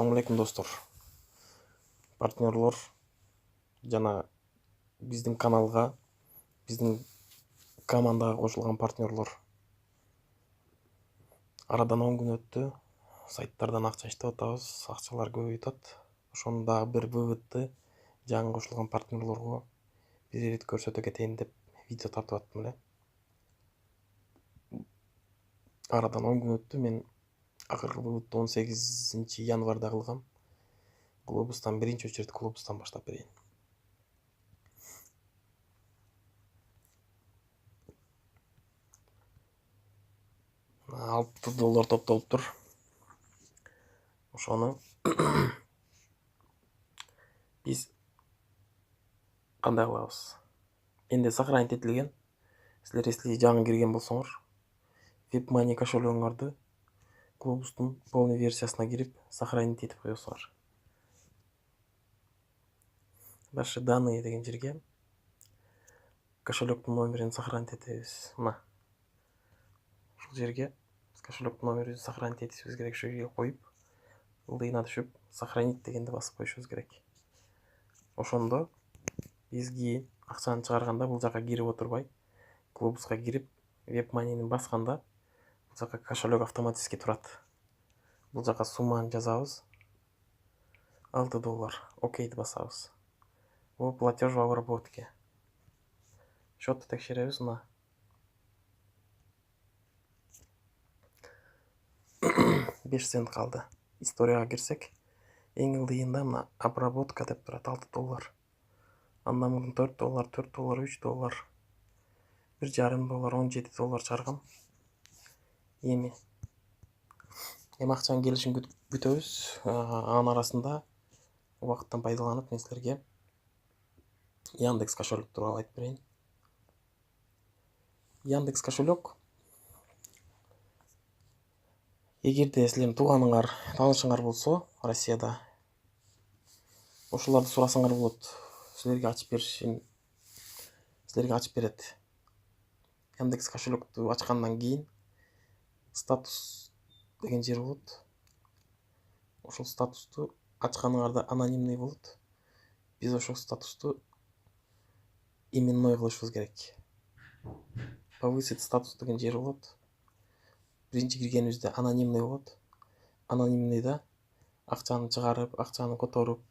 Assalamu alaikum достор. Партнерлор жана биздин каналга, биздин командага кошулган партнерлор. Арадан 10 күн өттү. Сайттардан акча иштеп атабыз, акчалар көбөйүп атат. Ошону дагы бир выводты жаңы кошулган партнерлорго бир көрсөтө кетейин деп видео тартып аттым эле. Арадан 10 күн өттү. Мен акыркы выводду 18 январда кылгам. Глобустан биринчи очередь Глобустан баштап берейин. $6 топтолуптур. Ошону биз кандай кылабыз? Энди сохранить этилген. Силер если жаңы кирген болсоңор, WebMoney кошелегиңарды Globustун полный версиясына кирип, сохранить этип коесуңар. Ваши данные деген жерге кошелектун номерин сохранить этебиз. Мына ушул жерге кошелектун номерин сохранить этишибиз керек. Ушул жерге коюп, ылдыйына түшүп, сохранить дегенди басып коюшубуз керек. Ошондо биз кийин акчаны чыгарганда бул жака кирип отурбай, Globus'ка кирип, WebMoney'ни басканда бул жака кошелек автоматически турат. Бул жака сумманы жазабыз. $6. Окейди басабыз. Бул платеж в обработке. Счётты текшеребиз. Мына 5 цент калды. Историяга кирсек, эң ылдыйында мына обработка деп турат $6. Андан мурун $4, $4, $3, $1,5, $17 чыгаргам. Эми акчанын келишин күтөбүз. Анын арасында убакыттан пайдаланып мен силерге Яндекс кошелек тууралуу айтып берейин. Яндекс кошелек эгерде силердин тууганыңар, таанышыңар болсо Россияда, ошолорду сурасаңар болот. Силерге ачып берет. Яндекс кошелекту ачкандан кийин статус деген жер болот. Ошол статусту ачканыңарда анонимный болот. Биз ошол статусту именной кылышыбыз керек. Повысить статус деген жер болот. Биринчи киргенибизде анонимный болот. Анонимныйда акчаны чыгарып, акчаны которуп,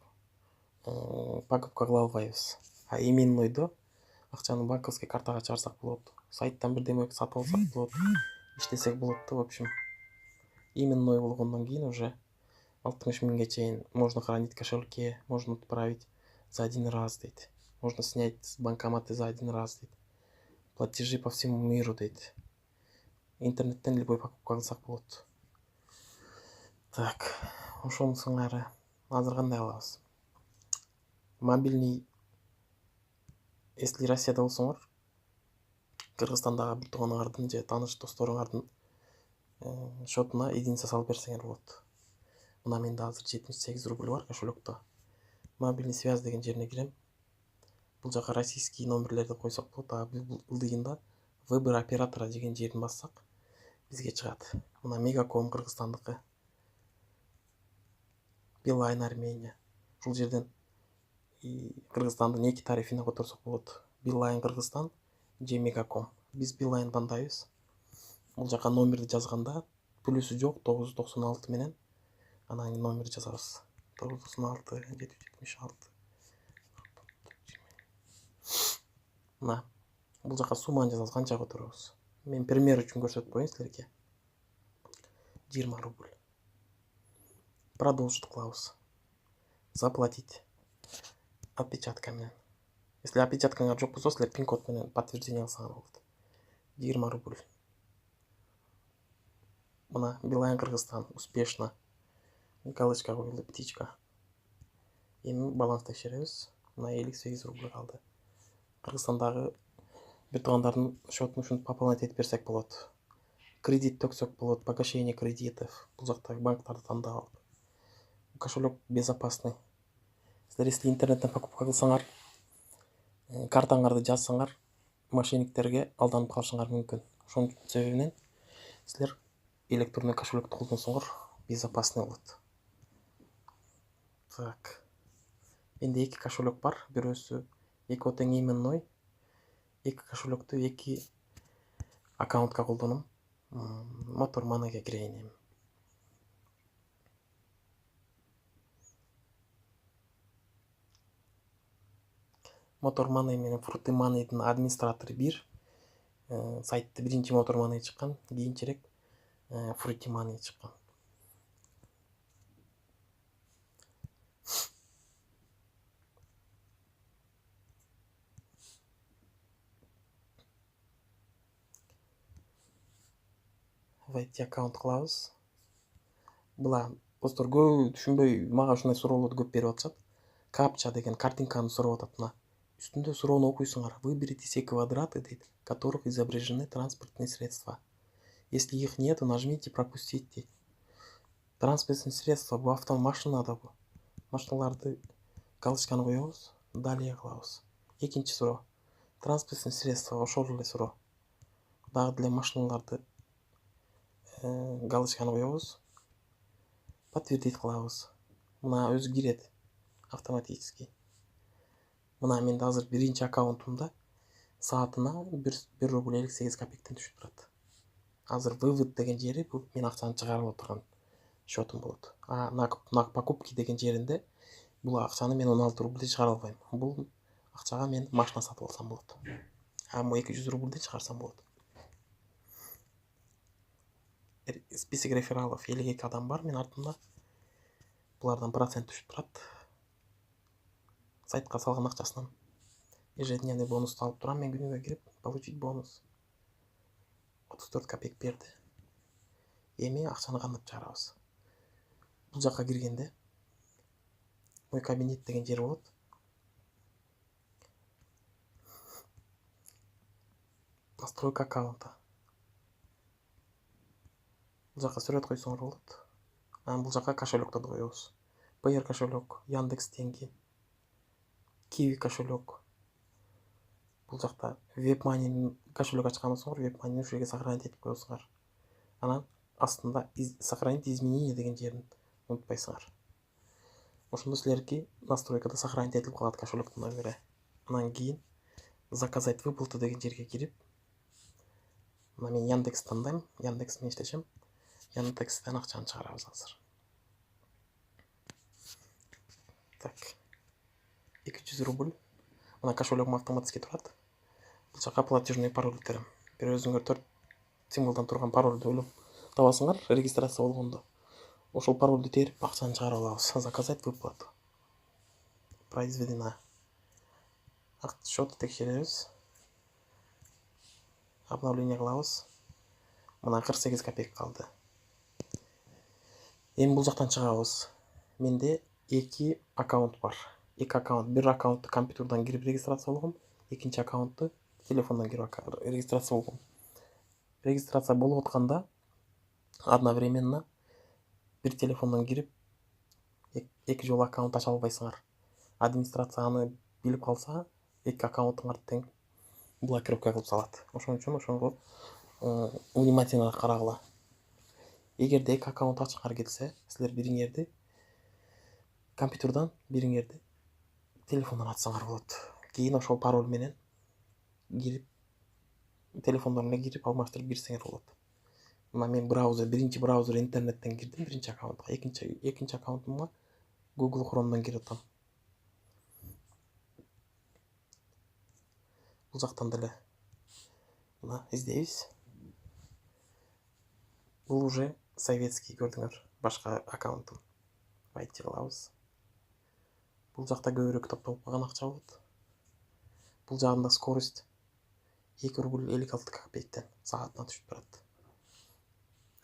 покупка кыла албайбыз. А именнойдо акчаны банковский картага чыгарсак болот. Сайттан бирдеме сатып алсак болот. Иштесек болот да, в общем. Именной болгондон кийин уже 60 миңге чейин можно хранить в кошельке, можно отправить за один раз дейт. Можно снять с банкомата за один раз дейт. Платежи по всему миру дейт. Интернеттен любой покупка кылсак болот. Так, ошонун сыңары азыр кандай кылабыз? Мобильный, если Россияда болсоңор, Кыргызстандагы бир тууганыңардын же тааныш досторуңардын счетуна единица салып берсеңер болот. Мына менде азыр 78 рубль бар кошелекте. Мобильный связь деген жерине кирем. Бул жака российский номерлерди койсок болот. А бул ылдыйында выбор оператора деген жерин бассак бизге чыгат. Мына Мегаком Кыргызстандыкы, Билайн Армения. Ушул жерден Кыргызстандын эки тарифине которсок болот. Билайн Кыргызстан же Мегаком. Биз Билайн тандайбыз. Бул жака номерди жазганда плюсу жок 996 менен анан номер жазабыз. 996 776. Мына бул жака сумманы жазабыз, канча которобуз. Мен пример үчүн көрсөтүп коеюн силерге. 20 рубль. Продолжить кылабыз. Заплатить. Отпечатка менен. Если отпечаткаңар жок болсо, силер пин-код менен подтверждение кылсаңар болот. 20 рубль. Мына Билайн Кыргызстан успешно. Галочка коюлду, птичка. Эми баланс текшеребиз. Мына 58 рубль калды. Кыргызстандагы бир туугандардын счетун ушинтип пополнять этип берсек болот. Кредит төксөк болот, погашение кредитов. Бул жактагы банктарды тандап алып. Кошелек безопасный. Силер если интернеттен покупка кылсаңар, картаңарды жазсаңар, мошенниктерге алданып калышыңар мүмкүн. Ошонун себебинен силер электронный кошелекти колдонсоңор безопасный болот. Так. Менде 2 кошелек бар. Бирөөсү эки отең именной. 2 кошелекту 2 аккаунтка колдоном. Мотор Money'ге кирейин эми. Мотор Money менен Fruity Money'дин администратору бир. Сайтты биринчи Мотор Money чыккан, кийинчерээк Fruity Money чыккан. Войти аккаунт кылабыз. Була достор көп түшүнбөй мага ушундай суроолорду көп берип атышат. Капча деген картинканы сурап атат мына. Үстүндө суроону окуйсуңар. Выберите все квадраты, дейт, в которых изображены транспортные средства. Если их нет, нажмите пропустить, дейт. Транспортный средства бул автомашинада бул. Машиналарды галочканы коебуз, далее кылабыз. Экинчи суроо. Транспортный средства ошол эле суроо. Дагы деле машиналарды галочканы коебуз. Подтвердить кылабыз. Мына өзү кирет автоматически. Мына менде азыр биринчи аккаунтумда саатына 1 рубль 58 копейктен түшүп турат. Азыр вывод деген жери бул мен акчаны чыгарып отурган счетум болот. На покупки деген жеринде бул акчаны мен 16 рубльде чыгара албайм. Бул акчага мен машина сатып алсам болот. Бул 200 рубльде чыгарсам болот. Список рефералов 52 адам бар мен артымда. Булардан процент түшүп турат. Сайтка салган акчасынан ежедневный бонусту алып турам мен күнүгө кирип, получить бонус. 34 копейк берди. Эми акчаны кантип чыгарабыз? Бул жакка киргенде мой кабинет деген жер болот. Настройка аккаунта. Бул жака сүрөт койсоңор болот. Бул жака кошелекторду коебуз. PR кошелек, Яндекс деньги, Kiwi кошелек. Бул жакта WebMoney кошелек ачкан болсоңор, WebMoney ушул жерге сохранить этип коесуңар. Анан астында сохранить изменения деген жерин унутпайсыңар. Ошондо силердики настройкада сохранить этилип калат кошелектин номери. Анан кийин заказать выплату деген жерге кирип, мына мен Яндекс тандайм, Яндекс менен иштешем. Яндекстен акчаны чыгарабыз азыр. Так. 200 рубль. Мына кошелегим автоматически турат. Бул жака платежный пароль терем. Бир өзүңөр 4 символдон турган паролду ойлоп табасыңар регистрация болгондо. Ошол паролду терип акчаны чыгарып алабыз. Заказать выплату. Произведена. Счетты текшеребиз. Обновление кылабыз. Мына 48 копейк калды. Эми бул жактан чыгабыз. Менде 2 аккаунт бар. 2 аккаунт. Бир аккаунтты компьютерден кирип регистрация болгом, экинчи аккаунтты телефондон кирип регистрация болгом. Регистрация болуп атканда одновременно бир телефондон кирип эки жолу аккаунт ача албайсыңар. Администрация аны билип калса, 2 аккаунтуңарды тең блокировка кылып салат. Ошон үчүн ошого внимательно карагыла. Эгерде 2 аккаунт ачкыңар келсе, силер бириңерди компьютерден, бириңерди телефондон ачсаңар болот. Кийин ошол пароль менен кирип телефондон эле кирип алмаштырып кирсеңер болот. Мына мен биринчи браузер интернеттен кирдим биринчи аккаунтка. Экинчи аккаунтумга Google Chrome'дон кирип атам. Бул жактан деле мына издейбиз. Бул уже советский көрдүңөр, башка аккаунтум. Войти кылабыз. Бул жакта көбүрөөк топтолуп калган акча болот. Бул жагында скорость 2 рубль 56 копейктен саатына түшүп турат.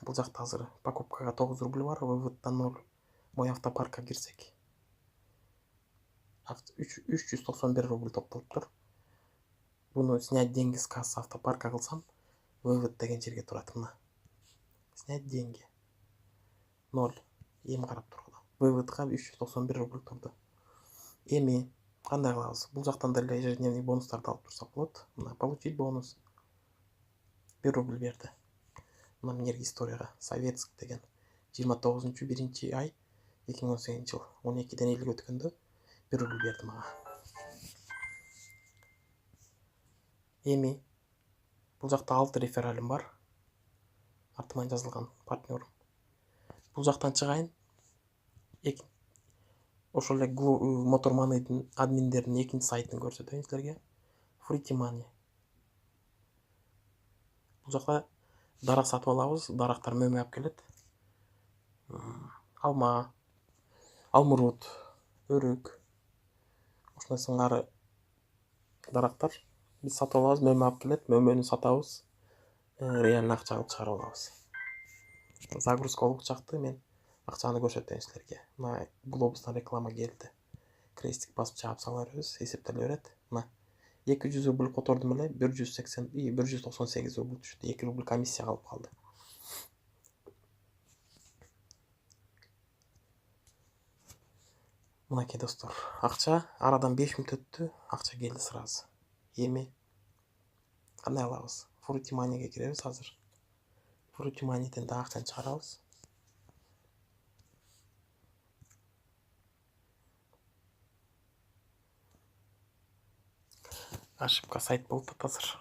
Бул жакта азыр покупкага 9 рубль бар, выводдон 0. Мой автопаркка кирсек 391 рубль топтолуптур. Буну снять деньги с кассы автопарка кылсам, вывод деген жерге турат мына. Снять деньги 0. Эми карап тургула. Выводка 391 рубль турду. Эми кандай кылабыз? Бул жактан деле ежедневный бонустарды алып турсак болот. Мына получить бонус 1 рубль берди. Мына менерги историяга советск деген 29-1 ай 2018 жыл 12-ден 50 өткөндө 1 рубль берди мага. Эми бул жакта 6 рефералым бар. Артыман жазылган партнерым. Бул жактан чыгайын. Ошол эле Motor Money'дин админдеринин экинчи сайтын көрсөтөйүн силерге. Fruity Money. Бул жакта дарак сатып алабыз. Дарактар мөмө алып келет. Алма, алмурут, өрүк. Ошондой сыңары дарактар биз сатып алабыз, мөмө алып келет. Мөмөнү сатабыз. Реально акча кылып чыгарып алабыз. Загрузка болуп чыкты, мен акчаны көрсөтөйүн силерге. Мына глобустан реклама келди. Крестик басып чаап сала беребиз, эсептеле берет. Мына 200 рубль котордум эле, 198 рубль түштү. 2 рубль комиссия калып калды. Мынакей достор, акча арадан 5 мүнөт өттү, акча келди сразу. Эми кандай кылабыз? Fruity Money'ге киребиз азыр. Fruity Money'ден да акчаны чыгарабыз. Ошибка сайт болуп атат азыр.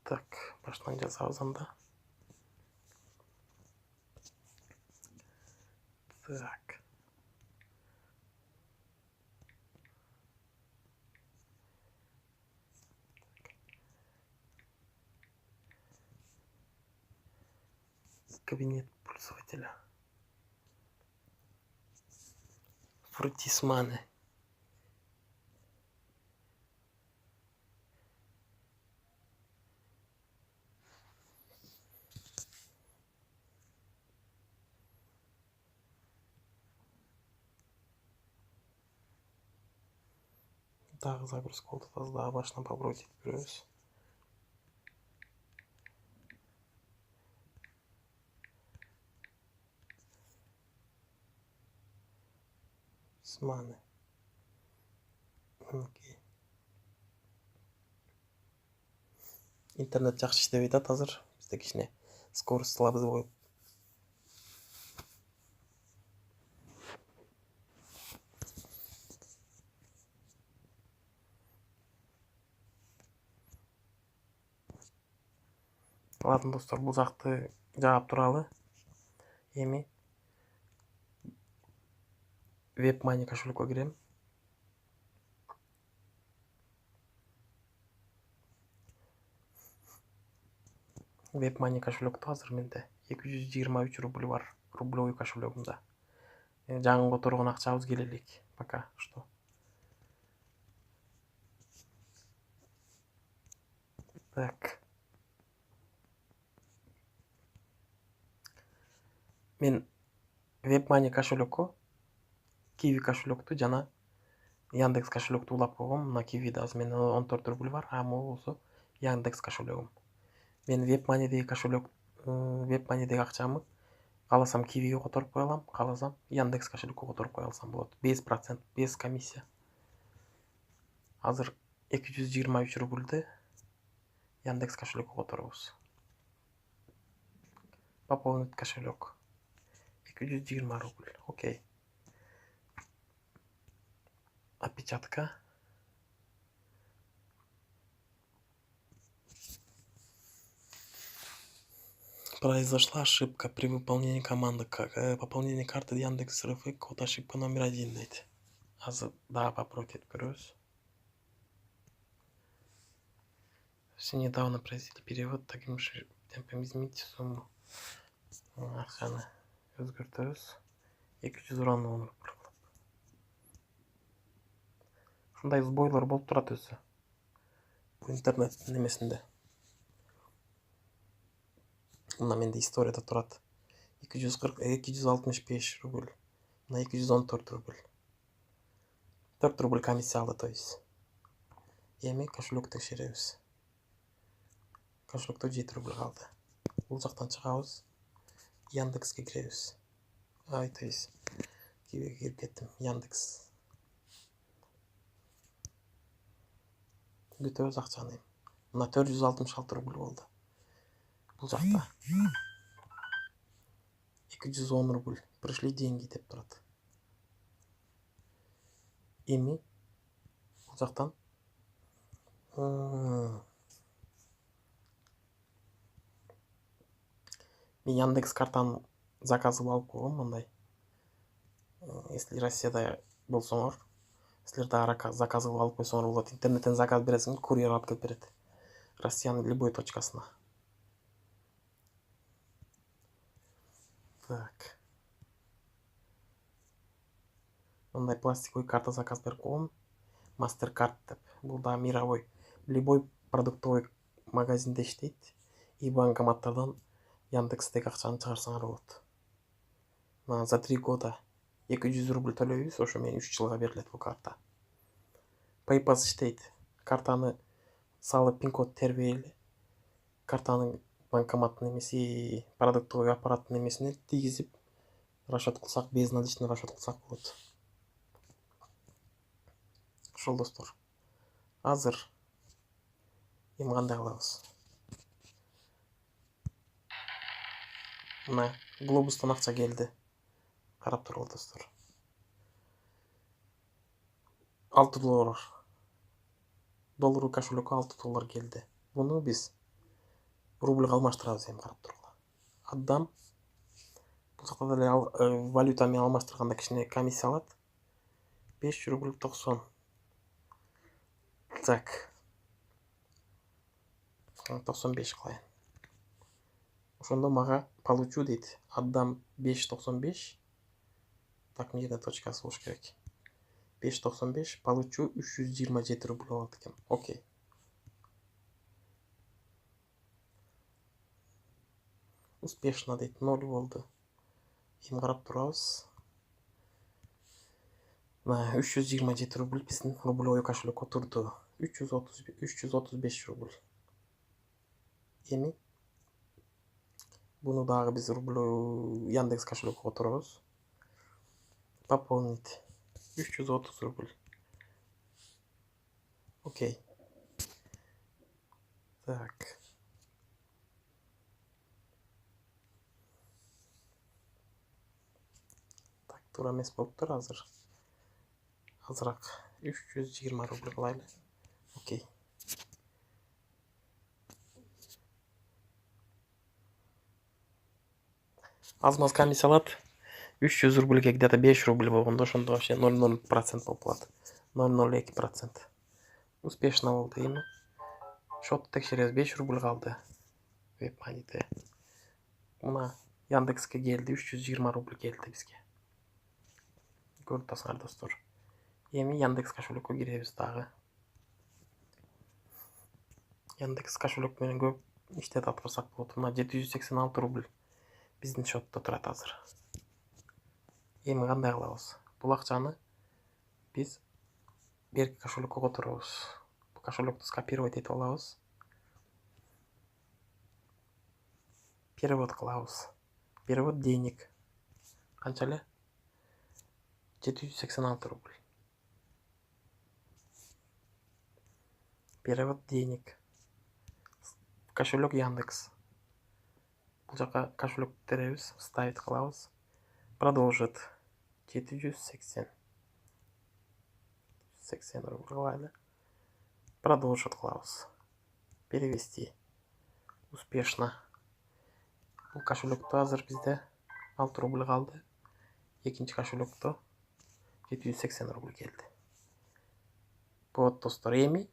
Так, баштан жазабыз анда. Так. Кабинет пользователя. Fruity Money. Дагы загрузка болуп атат, дагы башынан попробовать этип көрөбүз. Money. Окей. Интернет жакшы иштебей атат азыр. Бизде кичине скорость слабый коюп. Ладно, достор, бул жакты жаап туралы. Эми WebMoney кошелекке кирем. WebMoney кошелектө азыр менде 223 рубль бар. Рублевой кошелегимде. Жаңы которгон акчабыз келелик. Пока что. Так. Мен WebMoney кошелекке Kiwi кошелекту жана Яндекс кошелекту улап койгом. Мына Kiwi'де азыр менде 14 рубль бар, а могу болсо Яндекс кошелегим. Мен WebMoney'деги акчамы кааласам Kiwi'ге которуп кое алам, кааласам Яндекс кошелекке которуп кое алсам болот. 5%, без комиссия. Азыр 223 рубльды Яндекс кошелекке которобуз. Пополнить кошелек. 220 рубль. Окей. Опечатка. Произошла ошибка при выполнении команды. Пополнение карты Яндекс РФ. Код ошибка номер 1 дейт. Азыр да попробовать этип көрөбүз. Все недавно произвели перевод таким же темпом. Измените сумму. Акчаны өзгөртөбүз. 200 рубль. Ушундай сбойлор болуп турат өзү. Бул интернет немесинде. Мына менде историяда турат. 265 рубль. Мына 214 рубль. 4 рубль комиссия алды, то есть. Эми кошелек текшеребиз. Кошелекте 7 рубль калды. Бул жактан чыгабыз. Яндекске киребиз. То есть кирбеге кирип кеттим. Яндекс. Күтөбүз акчаны. Мына 466 рубль болду. Бул жакта 210 рубль. Пришли деньги деп турат. Эми бул жактан мен Яндекс картанын заказы алып койгом мындай. Если Россияда болсоңор, силер дагы заказ алып койсоңор болот. Интернеттен заказ бересиң, курьер алып келип берет. Россиянын любой точкасына. Так. Мындай пластиковый карта заказ берип койгом. Мастеркард деп. Бул да мировой. Любой продуктовый магазинде иштейт. И банкоматтардан Яндекстеги акчаны чыгарсаңар болот. За 3 года 200 рубль төлөйбүз, ошо менен 3 жылга берилет бул карта. PayPass иштейт. Картаны салып пин-код тербейли. Картанын банкоматтын эмеси, продуктовый аппараттын эмесине тийгизип, расчет кылсак, безналичный расчет кылсак болот. Ошол достор. Азыр эми кандай кылабыз? Мына глобустан акча келди. Карап туруңуз достор. 6 доллар. Доллар кошелёккө 6 доллар келди. Буну биз рубльга алмаштырабыз эми, карап туруңуз. Отдам. Бул жакта деле валюта менен алмаштырганда кичине комиссия алат. 5 рубль 90. Так. 95 кылайын. Ошондо мага получу дейт. Отдам 5.95. Так, мына жерде точкасы болуш керек. 5.95, получу 327 рубль болот экен. Окей. Успешно дейт, 0 болду. Эми карап турабыз. Мына 327 рубль биздин рублевой кошелёкко турду. 335 рубль. Эми буну дагы биз рубль Яндекс кошелёкко турабыз. Пополнить 330 рубль. Окей. Так. Так, туура эмес болуптур азыр. Азыраак 320 рубль кылайлы. Окей. Аз-маз комиссия алат. 300 рубльге где-то 5 рубль болгондо ошондо вообще 0,0% болуп калат. 0,02%. Успешно болду эми. Счет текшеребиз, 5 рубль калды. Веб-маните. Мына Яндекске келди, 320 рубль келди бизге. Көрүп атасыңар достор. Эми Яндекс кошелёкко киребиз дагы. Яндекс кошелёк менен көп иштеп аткарсак болот. Мына 786 рубль биздин счетто турат азыр. Эми кандай кылабыз? Бул акчаны биз берки кошелёкко которобуз. Бул кошелёкту скопировать этип алабыз. Перевод кылабыз. Перевод денег. Канча эле? 786 рубль. Перевод денег. Кошелек Яндекс. Бул жака кошелек теребиз, вставить кылабыз. Продолжить. 780 рубль кылайлы. Продолжить кылабыз. Перевести. Успешно. Бул кошелёкто азыр бизде 6 рубль калды. Экинчи кошелёкто 780 рубль келди. Вот достор, эми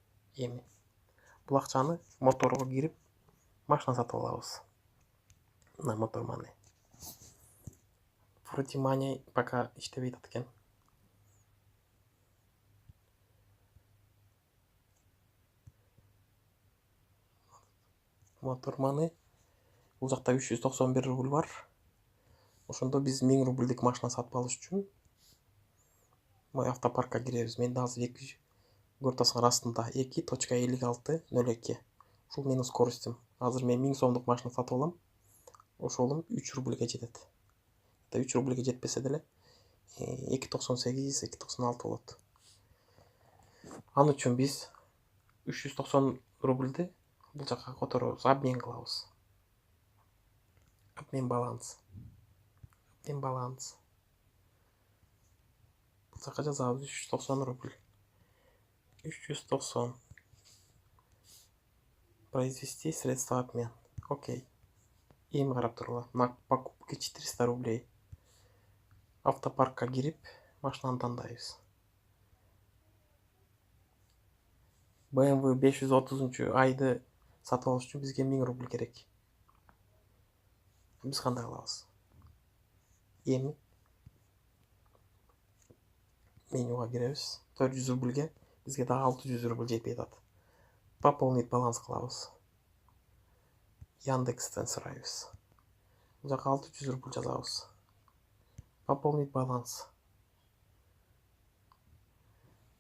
бул акчаны моторго кирип машина сатып алабыз. Мына мотор маны. Fruity Money пока иштебей атат экен. Мотор маны. Бул жакта 391 рубль бар. Ошондо биз 1000 рубльдик машина сатып алыш үчүн моy автопаркка киребиз. Менде азыр 2 көрүп атасыңар астында 2.5602. Ушул менин скоростум. Азыр мен 1000 сомдук машина сатып алам. Ошолум 3 рубльге жетет. 3 рубльге жетпесе деле 2.98, 2.96 болот. Аны үчүн биз 390 рубльди бул жака которобуз, обмен кылабыз. Обмен баланс. Бул жака жазабыз 390 рубль. 390. Произвести средства обмен. Окей. Эми карап тургула. На покупке 400 рублей. Автопаркка кирип, машинаны тандайбыз. BMW 530-айды сатып алыш үчүн бизге 1000 рубль керек. Биз кандай кылабыз? Эми менюга киребиз. 400 рубльге бизге дагы 600 рубль жетпей атат. Пополнить баланс кылабыз. Яндекстен сурайбыз. Бул жака 600 рубль жазабыз. Пополнить баланс.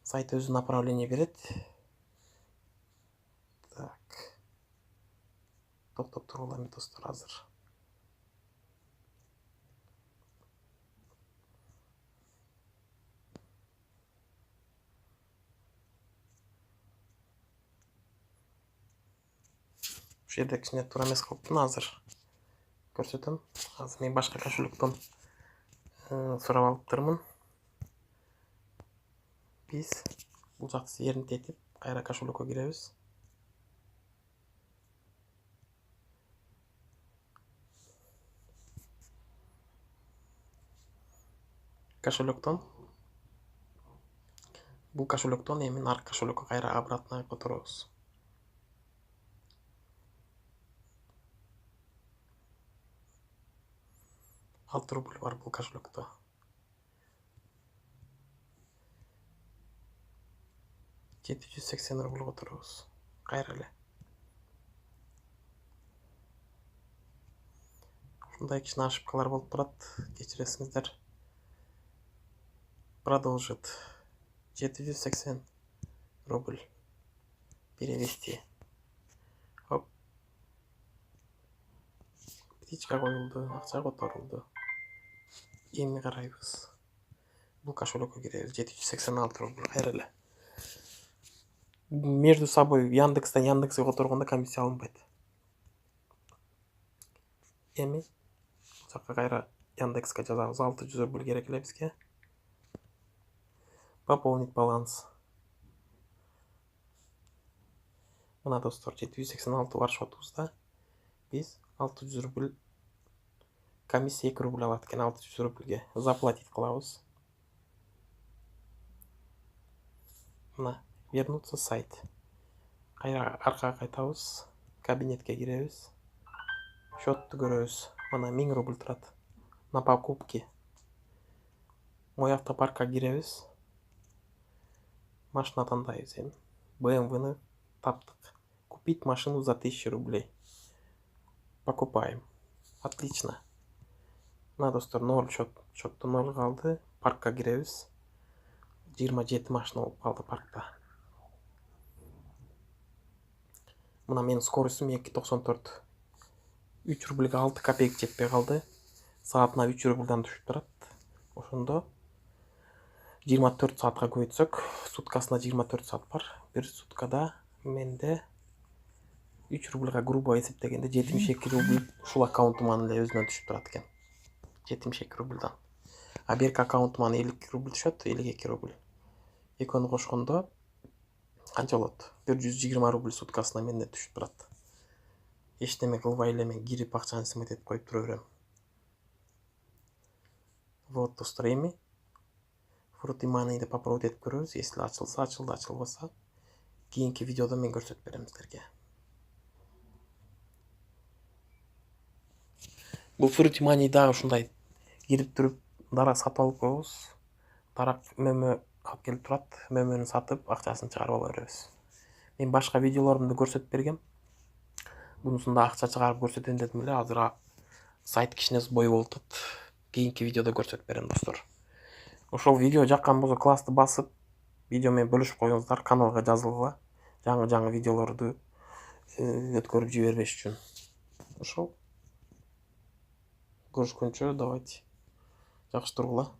Сайт өзү направление берет. Так. Токтоп тургула эми достор, азыр. Ушул жерде кичине туура эмес кылыптын, азыр көрсөтөм. Азыр мен башка кошелектон сурап алыптырмын. Биз бул жакты жерин тетип, кайра кошелекке киребиз. Бул кошелектон эми наркы кошелекке кайра обратно которобуз. Алты рубль бар бул кошелекте. $780 рубль которобуз. Кайра эле. Ушундай кичине ошибкалар болуп турат. Кечиресиңиздер. Продолжить. 780 рубль. Перевести. Хоп. Птичка коюлду, акча которулду. Эми карайбыз. Бул кошелекке киребиз. 786 рубль. Кайра эле. Между собой Яндекстен Яндекске которгондо комиссия алынбайт. Эми жака кайра Яндекске жазабыз. 600 рубль керек эле бизге. Пополнить баланс. Мына достор 786 бар шотубузда. Биз 600 рубль комиссия 2 рубль алат экен. 600 рубльге заплатить кылабыз. Мына вернуться сайт. Кайра аркага кайтабыз. Кабинетке киребиз. Счетту көрөбүз. Мына 1000 рубль турат. На покупки. Мой автопаркка киребиз. Машина тандайбыз эми. BMW-ны таптык. Купить машину за 1000 рублей. Покупаем. Отлично. Мына достор 0 счетту 0 калды. Паркка киребиз. 27 машина болуп калды паркта. Мына менин скоростум 2.94. 3 рубльге 6 копейка жетпей калды. Саатына 3 рубльдан түшүп турат. Ошондо 24 саатка көбөйтсөк, суткасына 24 саат бар. Бир суткада менде 3 рубльга грубо эсептегенде 72 рубль ушул аккаунтуман эле өзүнөн түшүп турат экен. 72 рубльдан. А берки аккаунтуман 52 рубль түшөт, 52 рубль. Экөөнү кошкондо канча болот? 420 рубль суткасына менден түшүп турат. Эчтеме кылбай эле мен кирип акчаны смететип коюп тура берем. Вот достор, эми Fruity Money'ди попробовать этип көрөбүз. Если ачылса, ачылбаса, кийинки видеодо мен көрсөтүп берем силерге. Бул Fruity Money дагы ушундай кирип туруп дарак сатып алып коебуз. Дарак мөмө алып келип турат. Мөмөнү сатып, акчасын чыгарып ала беребиз. Мен башка видеолорумду көрсөтүп бергем. Бунусунда акча чыгарып көрсөтөм дедим эле. Азыр сайт кичине сбой болуп атат. Кийинки видеодо көрсөтүп берем достор. Ошол видео жаккан болсо классты басып, видео менен бөлүшүп коюңуздар, каналга жазылгыла. Жаңы видеолорду өткөрүп жибербеш үчүн. Ошол. Көрүшкөнчө, давайте. Жакшы тургула.